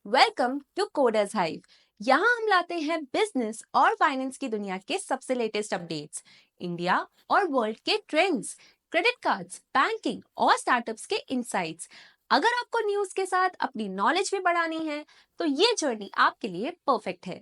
Welcome to coders hive. यहाँ हम लाते हैं बिजनेस और फाइनेंस की दुनिया के सबसे लेटेस्ट अपडेट्स, इंडिया और वर्ल्ड के ट्रेंड्स, क्रेडिट कार्ड्स, बैंकिंग और स्टार्टअप्स के इनसाइट्स। अगर आपको न्यूज़ के साथ अपनी नॉलेज भी बढ़ानी है, तो ये जर्नी आपके लिए परफेक्ट है।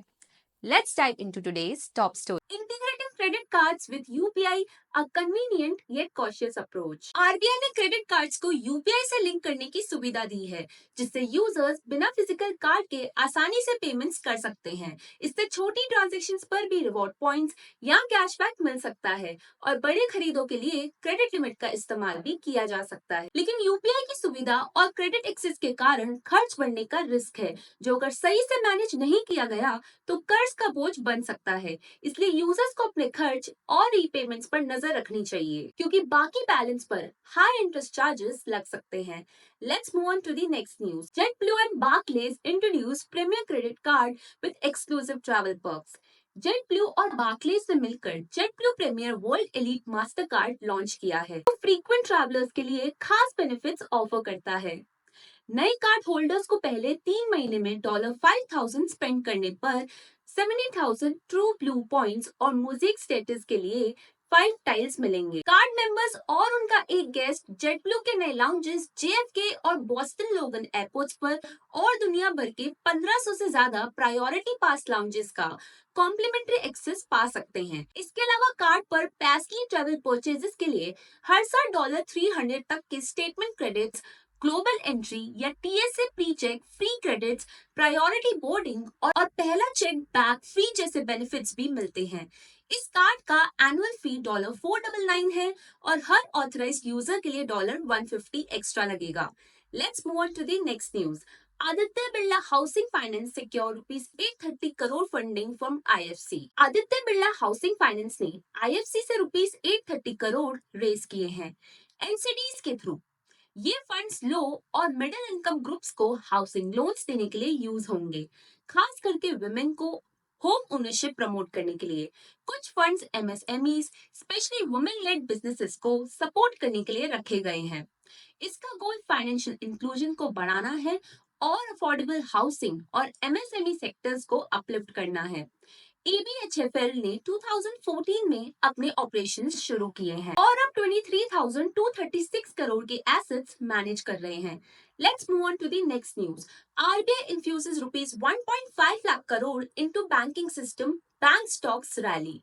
Let's dive into today's top story. Integrating credit cards with UPI, a convenient yet cautious approach. RBI ने क्रेडिट कार्ड्स को यूपीआई से लिंक करने की सुविधा दी है, जिससे यूजर्स बिना फिजिकल कार्ड के आसानी से पेमेंट्स कर सकते हैं। इससे छोटी ट्रांजैक्शंस पर भी रिवॉर्ड पॉइंट्स या कैशबैक मिल सकता है और बड़े खरीदों के लिए क्रेडिट लिमिट का इस्तेमाल भी किया जा सकता है। लेकिन यूपीआई की सुविधा और क्रेडिट एक्सेस के कारण खर्च बढ़ने का रिस्क है, जो अगर सही से मैनेज नहीं किया गया तो कर्ज का बोझ बन सकता है। इसलिए यूजर्स को अपने खर्च और रीपेमेंट्स पर नजर रखनी चाहिए, क्योंकि बाकी बैलेंस पर हाई इंटरेस्ट चार्जेस लग सकते हैं। Let's move on to the next news. JetBlue and Barclays introduce premier credit card with exclusive travel perks. JetBlue और Barclays से मिलकर JetBlue premier world elite Mastercard launch किया है, जो फ्रीक्वेंट ट्रैवलर्स के लिए खास बेनिफिट्स ऑफर करता है। नए कार्ड होल्डर्स को पहले 3 महीने में $5,000 स्पेंड करने पर 70,000 ट्रू ब्लू पॉइंट्स और म्यूजिक स्टेटस के लिए 5 टाइल्स मिलेंगे। कार्ड मेंबर्स और उनका एक गेस्ट जेटब्लू के नए लाउंजेस JFK और बॉस्टन लोगन एयरपोर्ट्स पर और दुनिया भर के 1500 से ज्यादा प्रायोरिटी पास लाउंजेस का कॉम्प्लीमेंट्री एक्सेस पा सकते हैं। इसके अलावा कार्ड पर पैसली ट्रैवल परचेजेस के लिए हर साल $300 तक के स्टेटमेंट क्रेडिट्स, ग्लोबल एंट्री या TSA pre check free credits, priority boarding और पहला चेक बैक फ्री जैसे बेनिफिट्स भी मिलते हैं। इस कार्ड का एनुअल फी $499 है और हर ऑथराइज्ड यूजर के लिए $150 एक्स्ट्रा लगेगा। Let's move on to the next news. Aditya Birla housing finance secure ₹830 crore funding from IFC। Aditya Birla housing finance ने IFC से ₹830 करोड़ रेज किए हैं NCDs के थ्रू। ये फंड्स लो और मिडिल इनकम ग्रुप्स को हाउसिंग लोन्स देने के लिए यूज होंगे, खास करके वुमेन को होम ओनरशिप प्रमोट करने के लिए। कुछ funds MSMEs, specially women lead businesses को सपोर्ट करने के लिए रखे गए हैं। इसका गोल फाइनेंशियल इंक्लूजन को बढ़ाना है और अफोर्डेबल हाउसिंग और MSME सेक्टर्स को अपलिफ्ट करना है। ABHFL ने 2014 में अपने ऑपरेशंस शुरू किए हैं और अब 23,236 करोड़ के एसेट्स मैनेज कर रहे हैं। Let's move on to the next news. RBI infuses ₹1.5 lakh करोड़ into banking system, bank stocks rally.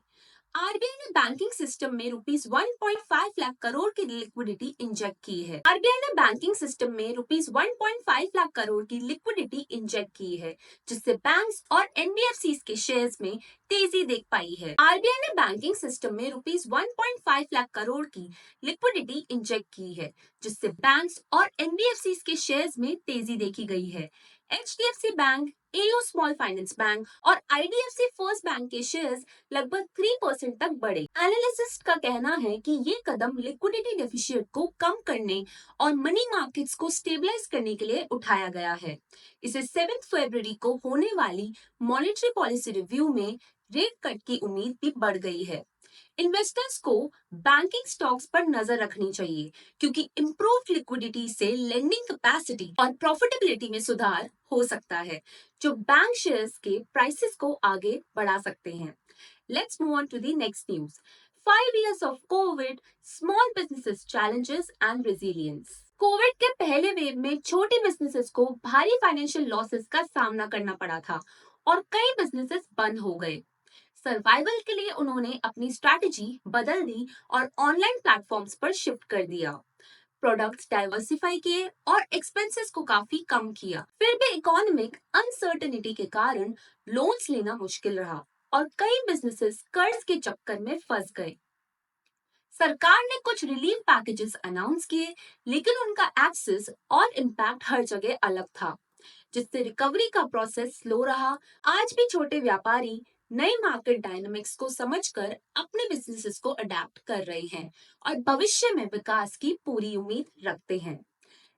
RBI ने बैंकिंग सिस्टम में ₹1.5 लाख करोड़ की लिक्विडिटी इंजेक्ट की है। आरबीआई ने बैंकिंग सिस्टम में ₹1.5 लाख करोड़ की लिक्विडिटी इंजेक्ट की है, जिससे बैंक्स और NBFCs के शेयर्स में तेजी देख पाई है। आरबीआई ने बैंकिंग सिस्टम में ₹1.5 लाख करोड़ की लिक्विडिटी इंजेक्ट की है, जिससे बैंक्स और NBFCs के शेयर्स में तेजी देखी गई है। HDFC bank, AU small finance bank और IDFC फर्स्ट बैंक के शेयर्स लगभग 3% तक बढ़े। एनालिसिस्ट का कहना है कि ये कदम लिक्विडिटी डेफिशिएट को कम करने और मनी मार्केट्स को स्टेबलाइज करने के लिए उठाया गया है। इसे 7 फरवरी को होने वाली मॉनेटरी पॉलिसी रिव्यू में रेट कट की उम्मीद भी बढ़ गई है। इन्वेस्टर्स को बैंकिंग स्टॉक्स पर नजर रखनी चाहिए, क्योंकि इम्प्रूव्ड लिक्विडिटी से लेंडिंग कैपेसिटी और प्रॉफिटेबिलिटी में सुधार हो सकता है, जो बैंक शेयर्स के प्राइसेस को आगे बढ़ा सकते हैं। Let's move on to the next news. 5 years of COVID, small businesses challenges and resilience. Covid के पहले वेव में छोटे बिजनेसेस को भारी फाइनेंशियल लॉसेस का सामना करना पड़ा था और कई बिजनेसेस बंद हो गए। सर्वाइवल के लिए उन्होंने अपनी स्ट्रैटेजी बदल दी और ऑनलाइन प्लेटफॉर्म्स पर शिफ्ट कर दिया, प्रोडक्ट्स डाइवर्सिफाई किए और एक्सपेंसेस को काफी कम किया। फिर भी इकोनॉमिक अनसर्टेनिटी के कारण लोन्स लेना मुश्किल रहा और कई बिजनेसेस कर्ज के चक्कर में फंस गए। सरकार ने कुछ रिलीफ पैकेजेस अनाउंस किए, लेकिन उनका एक्सेस और इम्पैक्ट हर जगह अलग था, जिससे रिकवरी का प्रोसेस स्लो रहा। आज भी छोटे व्यापारी नए मार्केट डायनामिक्स को समझकर अपने बिजनेसेस को अडेप्ट कर रहे हैं और भविष्य में विकास की पूरी उम्मीद रखते हैं।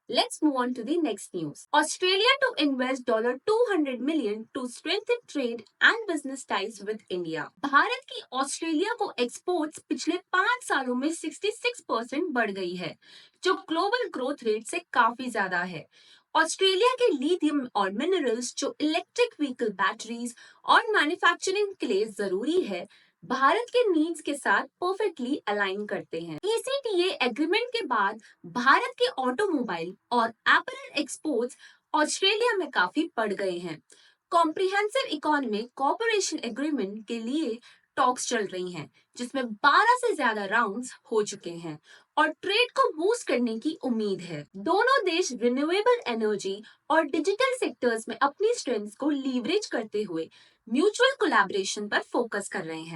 Let's move on to the next news. Australia to invest $200 million to strengthen trade and business ties with India. Bharat की ऑस्ट्रेलिया को एक्सपोर्ट्स पिछले 5 सालों में 66% बढ़ गई है, जो ग्लोबल ग्रोथ रेट से काफी ज्यादा है। ऑस्ट्रेलिया के लिथियम और मिनरल्स जो इलेक्ट्रिक व्हीकल बैटरीज और मैन्युफैक्चरिंग के लिए जरूरी है, भारत के नीड्स के साथ परफेक्टली अलाइन करते हैं। ECTA एग्रीमेंट के बाद भारत के ऑटोमोबाइल और एपरल एक्सपोर्ट्स ऑस्ट्रेलिया में काफी बढ़ गए हैं। कॉम्प्रिहेंसिव इकोनॉमिक कोऑपरेशन एग्रीमेंट के लिए टॉक्स चल रही हैं, जिसमें 12 से ज्यादा राउंड्स हो चुके हैं और ट्रेड को बूस्ट करने की उम्मीद है। दोनों देश रिन्यूएबल एनर्जी और डिजिटल सेक्टर्स में अपनी स्ट्रेंथ्स को लीवरेज करते हुए म्यूचुअल कोलैबोरेशन पर फोकस कर रहे हैं।